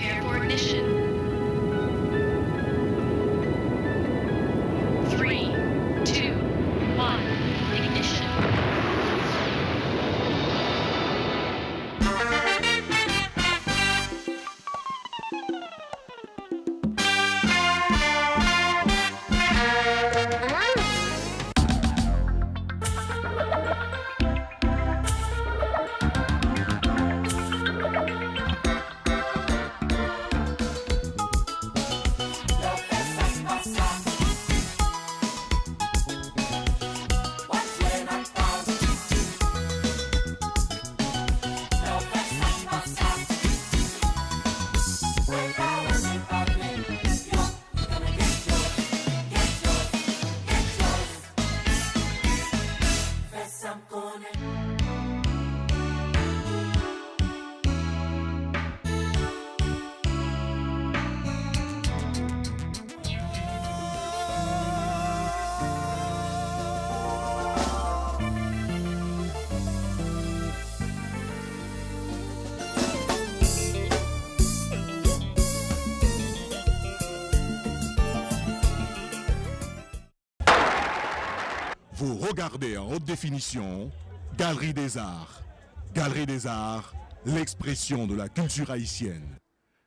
Prepare for ignition. 3, 2, 1, ignition. Vous regardez en haute définition Galerie des Arts. Galerie des Arts, l'expression de la culture haïtienne.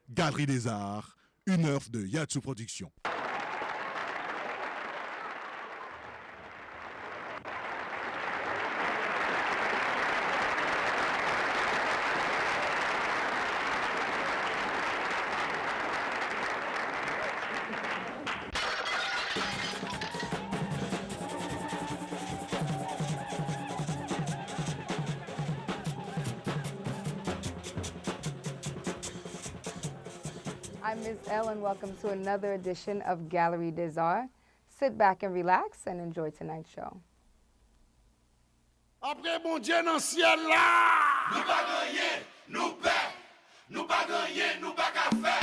Galerie des Arts, une œuvre de Yatsu Productions. I'm Ms. L, and welcome to another edition of Galerie des Arts. Sit back and relax and enjoy tonight's show. Après mon Dieu dans le ciel là, nous pas gagner, nous perdre, nous pas gagner, nous pas qu'à faire.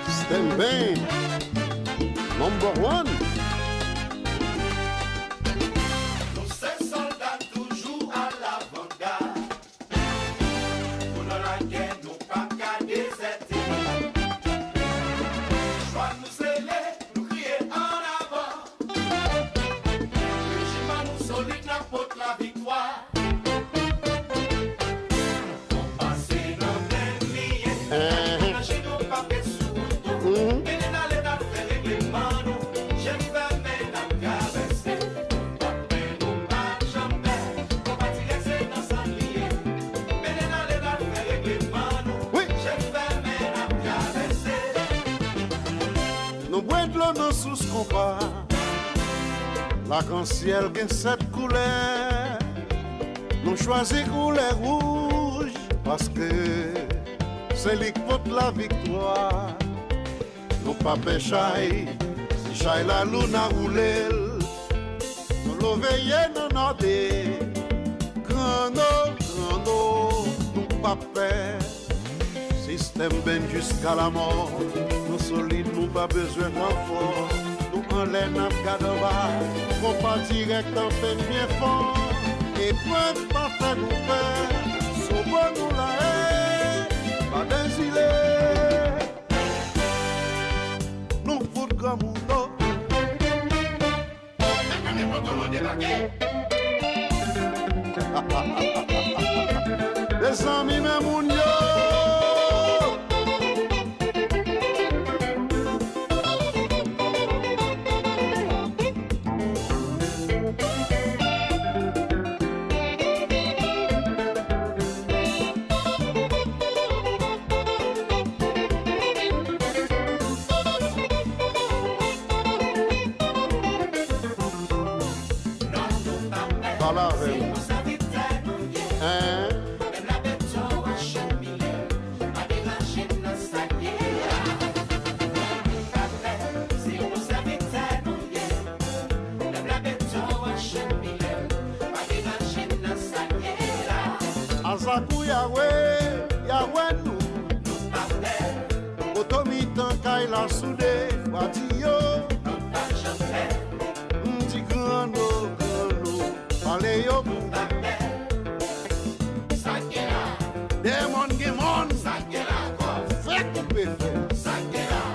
Stand by. Number one. Nous ces soldats toujours à l'avant-garde. Pour la guerre, nous pas qu'à déserter. Choix nous sceller, nous crier en avant. Régiment nous solide, n'importe la victoire. On passe dans l'ennemi. Imagine nous pas que sous. Sous ce combat, l'arc-en-ciel gagne cette couleur. Nous choisissons couleur rouge parce que c'est lui qui porte la victoire. Nous pas péchaille, si chaille la lune a roulé. Nous le veillons dans notre grando, nous pas peur. Système ben jusqu'à la mort. Nous solides, nous pas besoin d'enfort. Nous en l'air, nous garde en bas. On pas direct en peine bien fort. Et preuve pas fait nous peur. Sauvons nous la haine, pas d'exilé. Nous foutre comme un autre. Les amis, même mon yo. Azaku Yahweh, Yahweh nous, Otomitan Kaila Soudé. Patio, M'ti grano, Parle yo, Demon Gemon, Fait couper fait.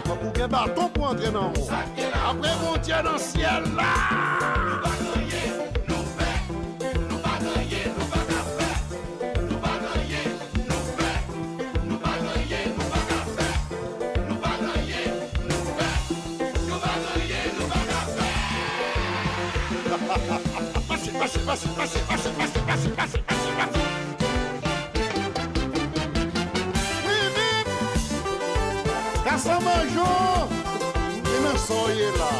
Pour que bâton pour entrer dans le monde. Après mon Dieu dans le ciel là. Caça manjou, e não sou ele lá.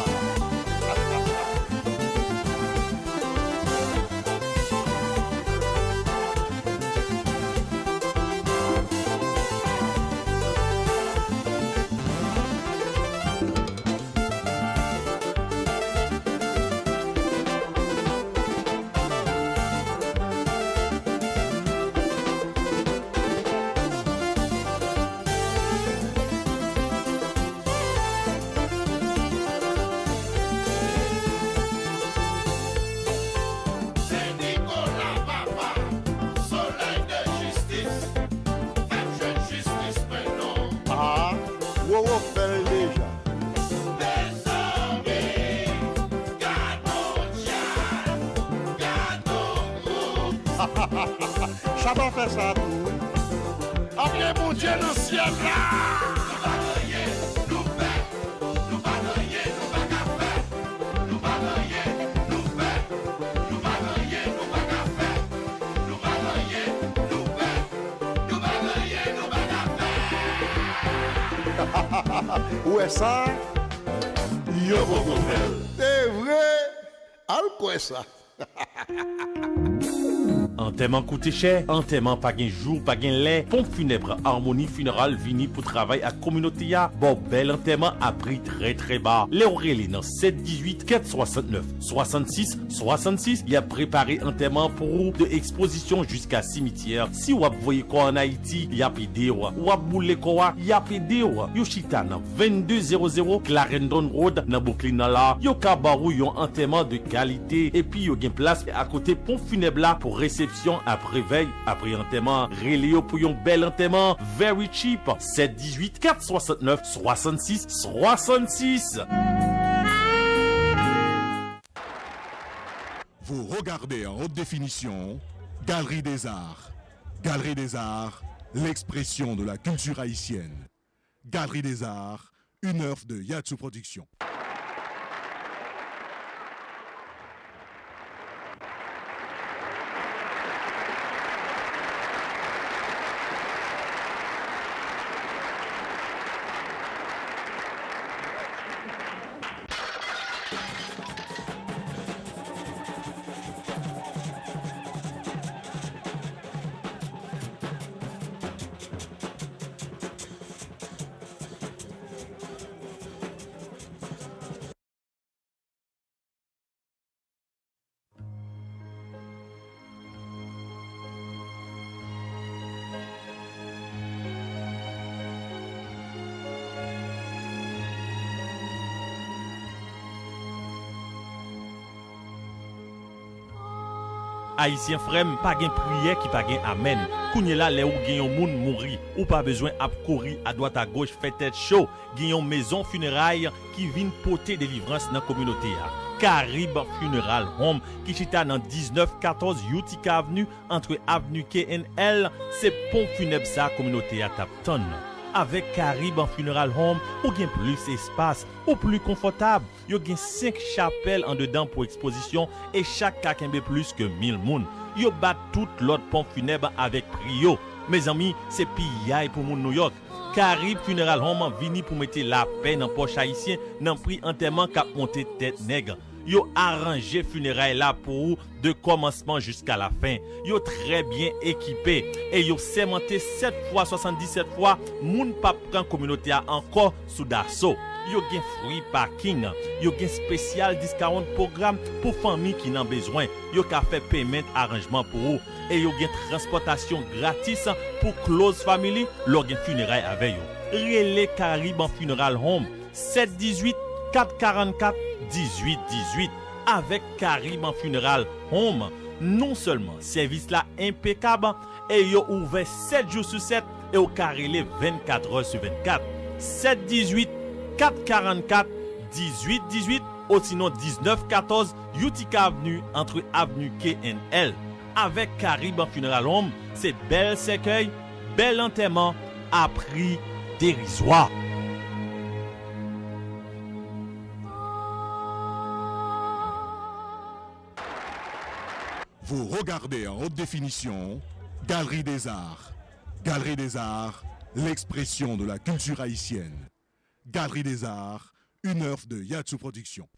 Wow, fait déjà. Chabat fait ça tout. Après mon Dieu dans le ciel là. Où est ça? Yo, c'est vrai. Al quoi ça? Enterrement coûte cher, enterrement pas gain jour, pas gain lait. Pompe funèbre Harmonie Funéral vini pour travailler à communauté ya. Bon bel enterrement a prix très bas. Les Aurélie dans 718 469 66 66. Il a préparé enterrement pour vous de exposition jusqu'à cimetière. Si vous voyez quoi en Haïti, il y a pédé ou boule quoi, il y a pédé ou. Yoshita dans 2200 Clarendon Road dans Brooklyn là. Yo kabarou yon enterrement de qualité et puis yo gen place à côté pompe funèbre là pour réception après veille, après enterrement, relais pour un bel enterrement, very cheap, 718 469 66 66. Vous regardez en haute définition Galerie des Arts. Galerie des Arts, l'expression de la culture haïtienne. Galerie des Arts, une œuvre de Yatsu Productions. Haïtien frème, pas gain prière qui pas gain amen. Kounye la le ou gen yon moun mouri, ou pas besoin ap courir à droite à gauche fait tête chaud. Gen yon maison funéraille qui vient porter délivrance dans communauté a. Carib Funeral Home qui chita dans 1914 Utica Avenue entre avenue KNL, c'est pont funèbre sa communauté a Tapton. Avec Carib Funeral Home, ou gen plus espace, ou plus confortable. Yo gen 5 chapelles en dedans pour exposition et chaque kakembe plus que 1000 moun. Yo bat tout l'autre pont funèbre avec prio. Mes amis, c'est pillay pour moun New York. Carib Funeral Home vini pour mettre la paix dans poche haïtien dans prix enterrement cap monter tête nègre. Yo arrangé funérailles là pour vous de commencement jusqu'à la fin. Yo très bien équipé et yo sémenté 7 fois 77 fois moun pa pran communauté encore sous d'assaut. Yo gen free parking, yo gen spécial discount programme pour famille qui n'en besoin. Yo ka fait paiement arrangement pour vous et yo gen transportation gratis pour close family lor gen funérailles avec yo. Relais Carib Funeral Home 718 444 1818 avec Carib en Funeral Home. Non seulement service là impeccable et yo ouvert 7 jours sur 7 et au carré 24 heures sur 24. 718 444 1818 ou sinon 1914 Utica Avenue entre Avenue KNL. Avec Carib en Funeral Home, c'est bel cercueil, bel enterrement à prix dérisoire. Vous regardez en haute définition Galerie des Arts. Galerie des Arts, l'expression de la culture haïtienne. Galerie des Arts, une œuvre de Yatsu Productions.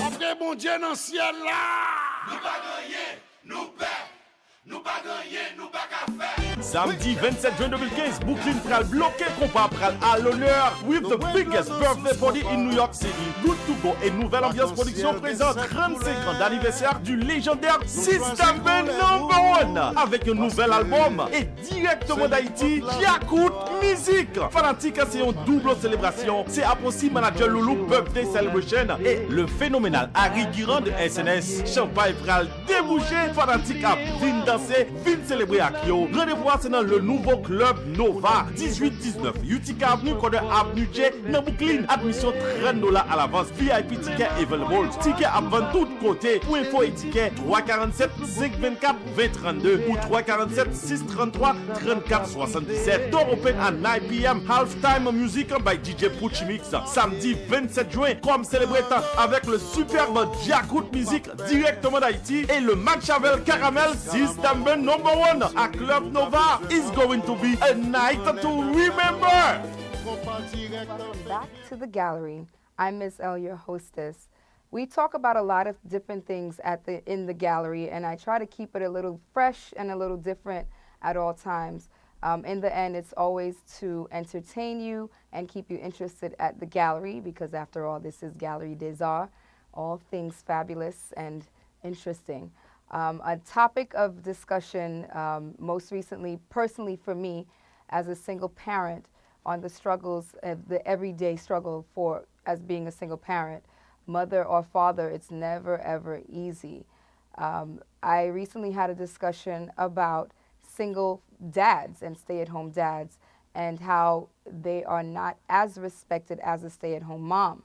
Après bon Dieu dans le ciel là. Nous pas gagner, nous perdre. Nous pas gagner, nous pas qu'à faire. Samedi 27 juin 2015, Brooklyn pral bloqué compas pral à l'honneur with the biggest birthday party in New York City. Good to go et nouvelle ambiance production présente 35 ans d'anniversaire du légendaire System Band No. 1 avec un nouvel album et directement d'Haïti, Yakout Music. Fanatique, c'est une double célébration. C'est Apossi Manager Loulou Birthday Celebration et le phénoménal Harry Guirand de SNS. Champagne pral débouché, fanatique à vin danser, vin célébrer à Kyo. Rendez-vous c'est dans le nouveau club Nova 1819 Utica Avenue, Corner Avenue J, dans Brooklyn. Admission $30 à l'avance. VIP ticket available. Ticket à vendre tout côté. Pour info et ticket 347 524 2032 ou 347 633 34 77. Door open à 9 p.m. Halftime music by DJ Pucci Mix. Samedi 27 juin, comme célébré avec le superbe Yakout Music directement d'Haïti et le Machiavel Caramel System Band No. 1 à Club Nova. Is going to be a night to remember. Welcome back to the gallery. I'm Miss L, your hostess. We talk about a lot of different things in the gallery, and I try to keep it a little fresh and a little different at all times. In the end, it's always to entertain you and keep you interested at the gallery, because after all, this is Galerie des Arts, all things fabulous and interesting. A topic of discussion most recently, personally for me, as a single parent, on the struggles, the everyday struggle as being a single parent, mother or father, it's never ever easy. I recently had a discussion about single dads and stay-at-home dads and how they are not as respected as a stay-at-home mom.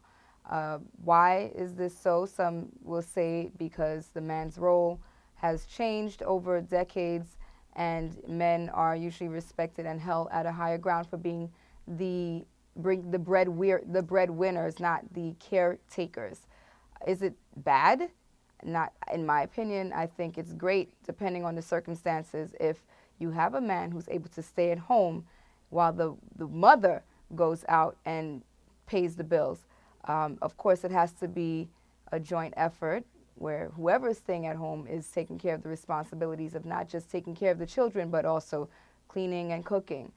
Why is this so? Some will say because the man's role has changed over decades, and men are usually respected and held at a higher ground for being the breadwinners, not the caretakers. Is it bad? Not in my opinion. I think it's great, depending on the circumstances. If you have a man who's able to stay at home while the mother goes out and pays the bills. Of course, it has to be a joint effort, where whoever is staying at home is taking care of the responsibilities of not just taking care of the children, but also cleaning and cooking.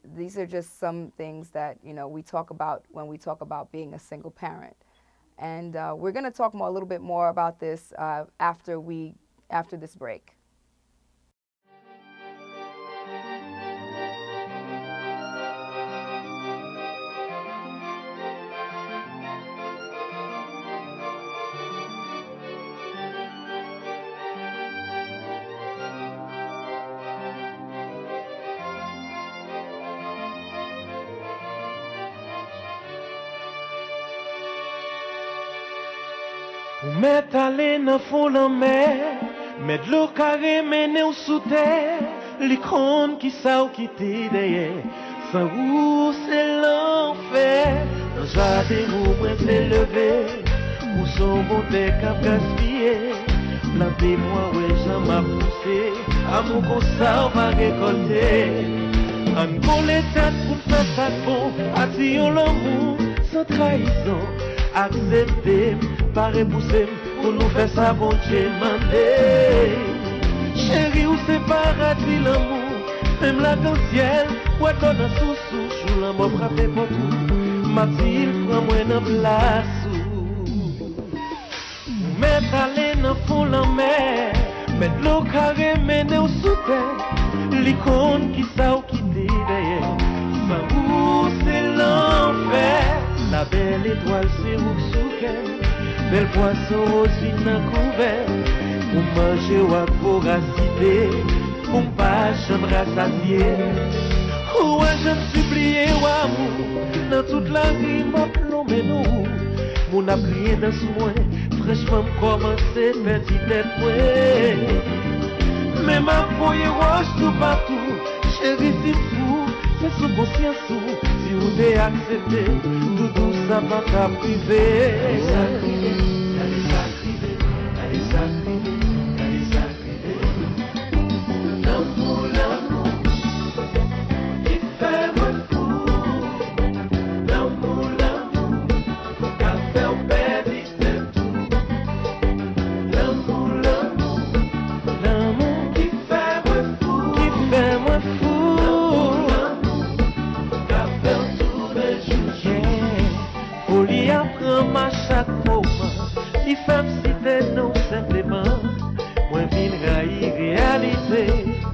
These are just some things that we talk about when we talk about being a single parent. And we're going to talk a little bit more about this after this break. Met aller dans fond la mer, met l'eau carré mené ou sous terre, l'icône qui sa ou qui t'est derrière, sans où c'est l'enfer, dans jardin où moi c'est levé, où son bonté cap gaspillé, plantez-moi ouais j'en m'a poussé, amour qu'on ça on va récolter. On prend les têtes pour faire ça bon, attire l'amour sans trahison. Accepter, pas repousser, pour nous faire ça bon Dieu mandé. Chérie ou c'est paradis l'amour, même la dans le ciel, ou à ton sous sous, l'amour frappé pour tout, Mathilde prend moi dans place. Mettre aller dans fond la mer, mettre l'eau carré mener au sous terre, l'icône qui ça ou qui dit derrière, sans vous c'est l'enfer, la belle étoile c'est où sous belle poisson aussi dans couvert, pour manger ou à voracité, pour pas jamais rassasier, ou à jamais supplier ou amour, dans toute la vie m'a plombé nous, mon a prié dans ce mois. Fraîchement commencé petit tête ouais. Mais ma fouille roche tout partout. Chérie si fou, c'est sous conscience sous. Si vous devez accepter, tout ça va pas priver. Allez s'arriver, allez s'arriver, allez s'arriver, allez s'arriver. L'amour, l'amour, il fait moi fou. L'amour, l'amour, qu'a fait au bébé. À chaque moment, il fait citer non simplement. Moi, vine raï réalité,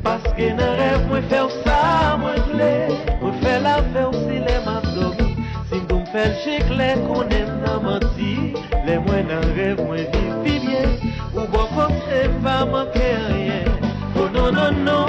parce que dans rêve, moi, faire ça, moi, clé. Moi, faire la faire aussi les m'endormi. Si vous me faites chicle, qu'on aime dans menti. Les moi, dans rêve, moi, vivre bien. Ou bon, comme c'est pas manquer rien. Oh non, non, non.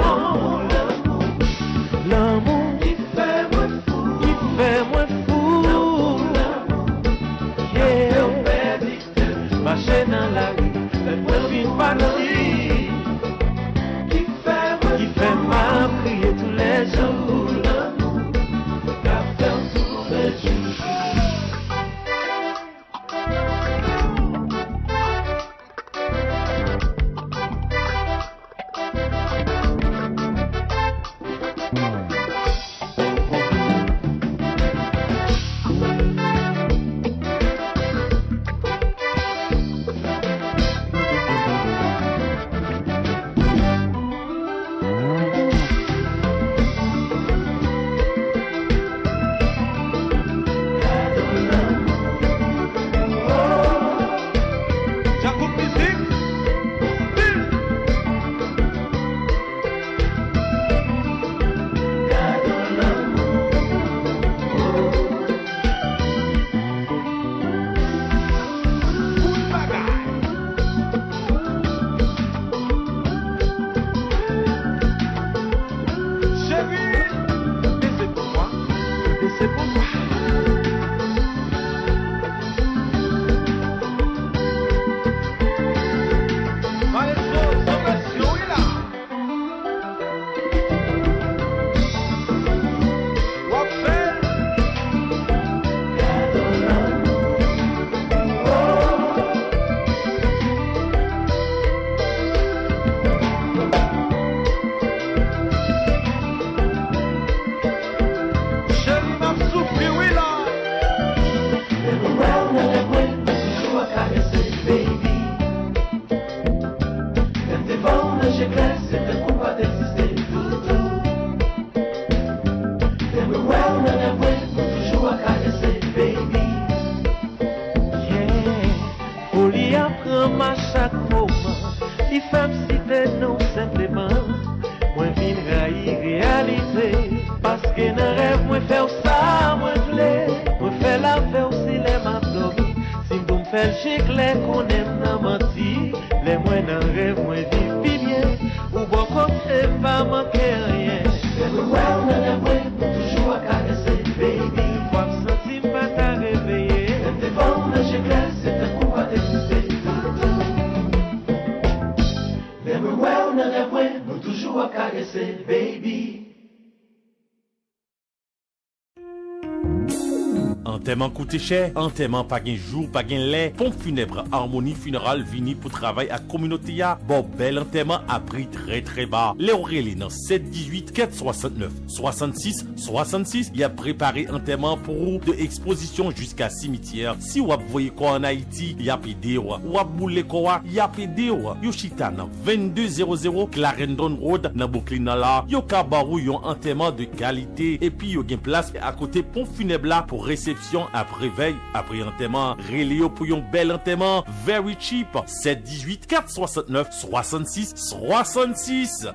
Enterrement coûte cher, enterrement pas gain jour, pas gain lait. Pompe funèbre Harmonie Funéral vini pour travailler à communauté ya. Bon bel enterrement a pris très bas. Les Aurélie dans 718 469 66 66. Il a préparé enterrement pour vous de exposition jusqu'à cimetière. Si vous voyez quoi en Haïti, il y a pédé ou boule quoi, il y a pédé ou Yoshita dans 2200 Clarendon Road dans Brooklyn là. Yo kabarou yon enterrement de qualité et puis yo gen place à côté pont funèbre là pour réception après veille après enterrement. Relio pour yon bel enterrement very cheap 718 469 66 66.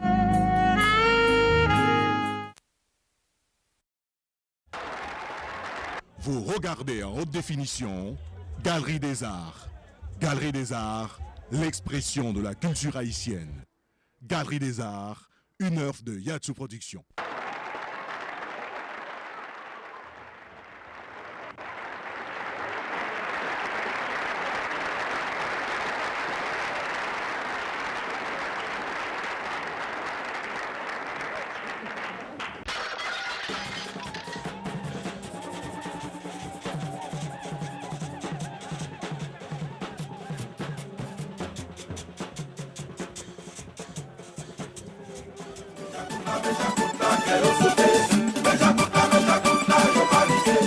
Vous regardez en haute définition Galerie des Arts. Galerie des Arts, l'expression de la culture haïtienne. Galerie des Arts, une œuvre de Yatsu Productions.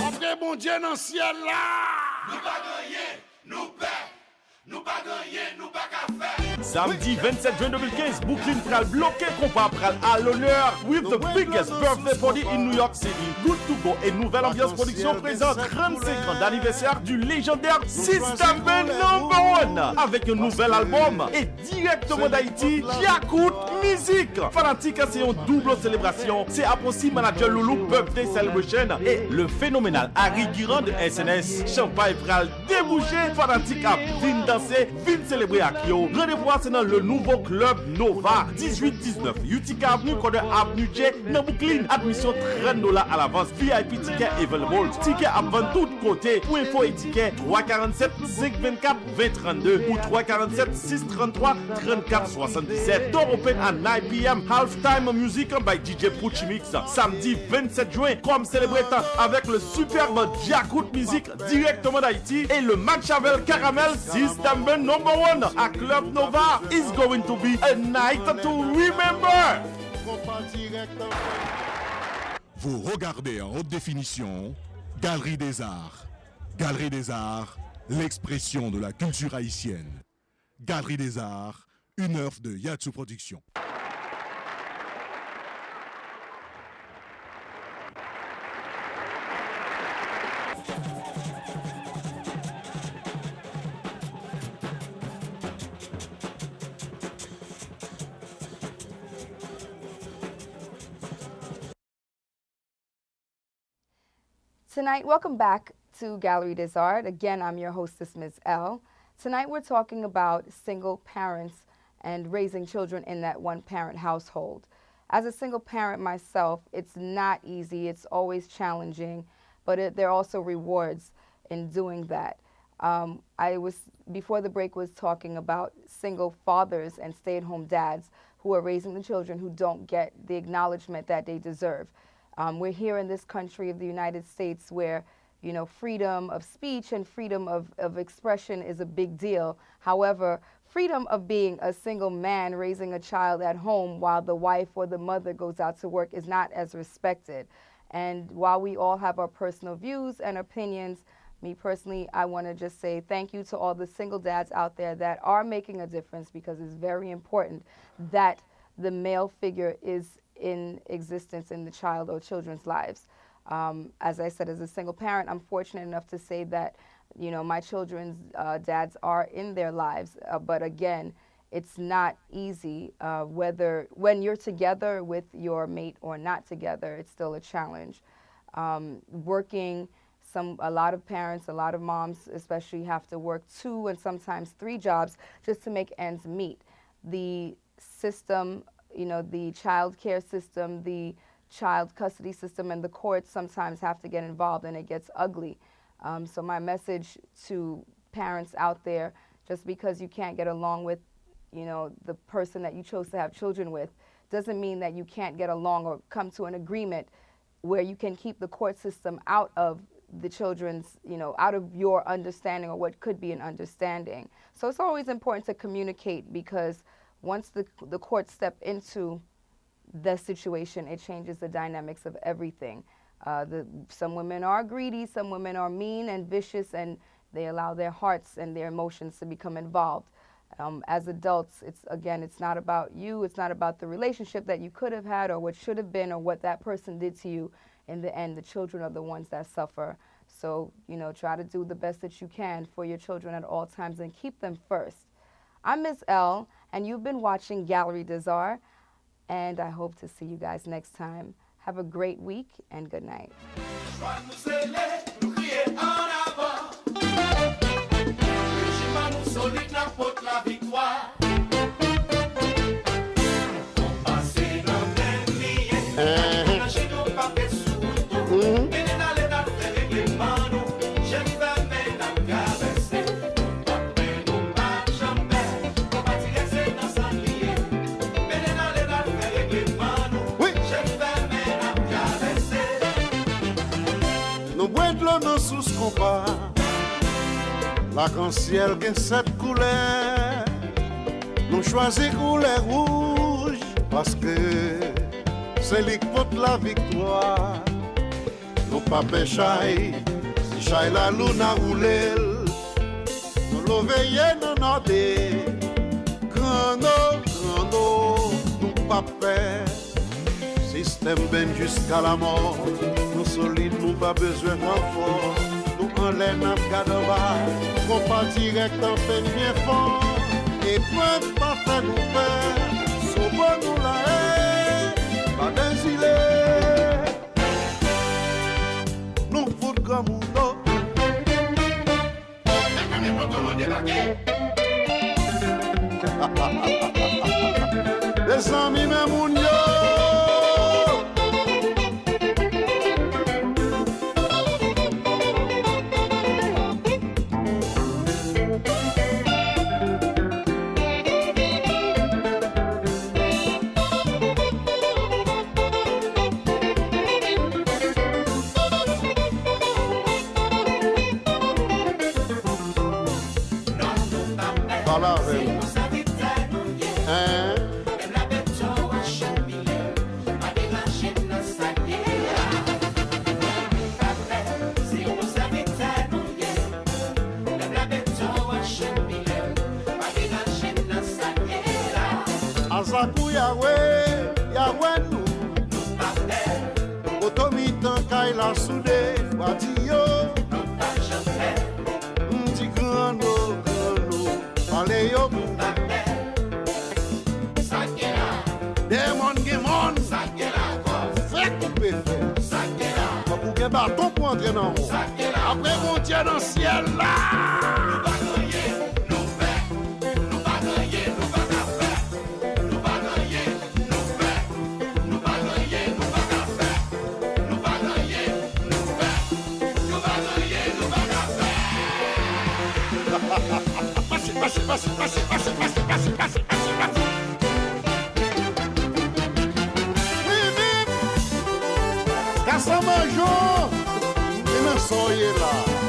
Après bon Dieu dans le ciel là. Nous pas gagner, nous perdons. Nous pas gagner, nous pas qu'à faire. Samedi 27 juin 2015, Brooklyn pral bloqué compas pral à l'honneur with the biggest birthday party in New York City. Good to go et nouvelle ambiance production présente 35 ans d'anniversaire du légendaire System Ben #1 avec un nouvel album et directement d'Haïti, Jacout Music. Fanatique, c'est une double célébration. C'est Apossi Manager Loulou Birthday Celebration et le phénoménal Harry Guirand de SNS. Champagne pral débouché, fanatique à vin danser, vin célébrer à Kyo. Rendez-vous c'est dans le nouveau club Nova 1819 Utica Avenue, Corner Avenue J, dans Brooklyn. Admission $30 à l'avance. VIP ticket available. Ticket à vendre tout côté. Pour info et ticket 347 524 2032 ou 347 633 34 77. Door open à 9 p.m. Halftime music by DJ Pucci Mix. Samedi 27 juin, comme célébré avec le superbe Jacout Music directement d'Haïti et le Machiavel Caramel System Ben #1 à Club Nova. Is going to be a night to remember. Vous regardez en haute définition Galerie des Arts. Galerie des Arts, l'expression de la culture haïtienne. Galerie des Arts, une œuvre de Yatsu Productions. Tonight, welcome back to Gallery des Arts. Again, I'm your hostess, Ms. L. Tonight, we're talking about single parents and raising children in that one-parent household. As a single parent myself, it's not easy. It's always challenging, but there are also rewards in doing that. Before the break, was talking about single fathers and stay-at-home dads who are raising the children who don't get the acknowledgement that they deserve. We're here in this country of the United States where, you know, freedom of speech and freedom of expression is a big deal. However, freedom of being a single man raising a child at home while the wife or the mother goes out to work is not as respected. And while we all have our personal views and opinions, me personally, I want to just say thank you to all the single dads out there that are making a difference, because it's very important that the male figure is in existence in the child or children's lives. As I said, as a single parent, I'm fortunate enough to say that, you know, my children's dads are in their lives. But again, it's not easy. When you're together with your mate or not together, it's still a challenge. Working, a lot of parents, a lot of moms especially, have to work 2 and sometimes 3 jobs just to make ends meet. The system, you know, the child care system, the child custody system, and the courts sometimes have to get involved, and it gets ugly. So my message to parents out there, just because you can't get along with, you know, the person that you chose to have children with, doesn't mean that you can't get along or come to an agreement where you can keep the court system out of the children's, out of your understanding or what could be an understanding. So it's always important to communicate, because once the courts step into the situation, it changes the dynamics of everything. Some women are greedy, some women are mean and vicious, and they allow their hearts and their emotions to become involved. As adults, it's not about you, it's not about the relationship that you could have had or what should have been or what that person did to you. In the end, the children are the ones that suffer. So, try to do the best that you can for your children at all times and keep them first. I'm Ms. L, and you've been watching Galerie des Arts, and I hope to see you guys next time. Have a great week, and good night. Sous ce compas, l'arc-en-ciel qui cette couleur, nous choisis couleur rouge parce que c'est lui qui porte la victoire. Nous pas péchaille, si chaille la lune a roulé, nous le veillons dans notre grando, nous pas peur, système ben jusqu'à la mort. Nous solides, nous pas besoin d'enfort. Nous en l'air, n'a pas de bas. Compas direct en fait bien fort. Et point pas fait nous peur. Sauvons nous la haine, pas d'exilé. Nous foutre comme un autre. Les amis, même mon yo. Azakou Yahweh nous Otomitan Kaila Soudé Wadiyo M'ti grano Allez yo Demon Gemon Fè coupé fè Pour que bâton pour entrer dans l'eau Après mon Dieu dans le ciel là. Passe. Oui, Caça Manjô, e não sou ele lá.